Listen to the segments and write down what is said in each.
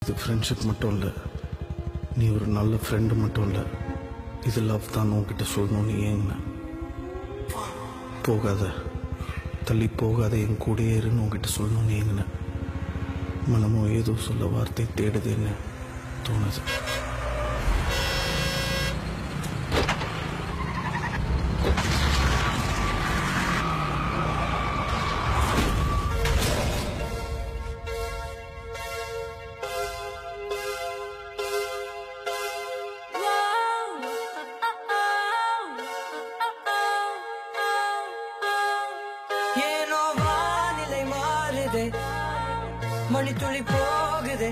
இது ஃப்ரெண்ட்ஷிப் மட்டும் இல்லை, நீ ஒரு நல்ல ஃப்ரெண்டு மட்டும் இல்லை, இது லவ் தான் உன்கிட்ட சொல்லணும்னு ஏங்கின. போகாத, தள்ளி போகாத, என் கூடயே இருன்னு உன்கிட்ட சொல்லணும்னு ஏங்கின. மனமோ ஏதோ சொல்ல வார்த்தை தேடுதுன்னு தோணுது. ஏனோ வானிலை மாறுதே, மணித்துளி போகுதே,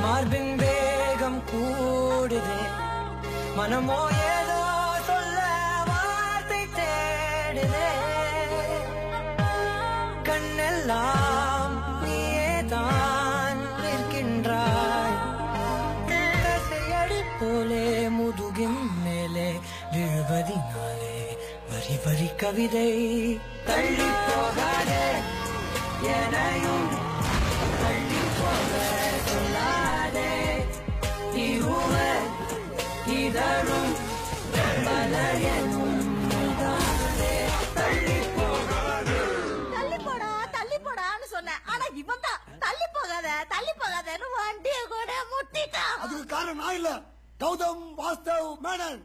மார்பின் வேகம் கூடுதே, மனமோ ஏதோ சொல்ல வார்த்தை தேடுதே. கண்ணெல்லாம் நீயேதான் நிற்கின்றாய், கசையடி போலே முதுகின் மேலே விழுவதினாலே வரி வரி கவிதை. தள்ளி போகாதே, எனையும் தள்ளி போக சொல்லாதே. இதழும் மலையனும் தள்ளி போகாதே. தள்ளி போடா தள்ளி போடான்னு சொன்னேன். ஆனா இவன் தான் தள்ளி போகாதன்னு வண்டியை கூட முட்டிட்டான். அதுக்கு காரணம் நான் இல்ல, கௌதம் வாஸ்தவ் மேனன்.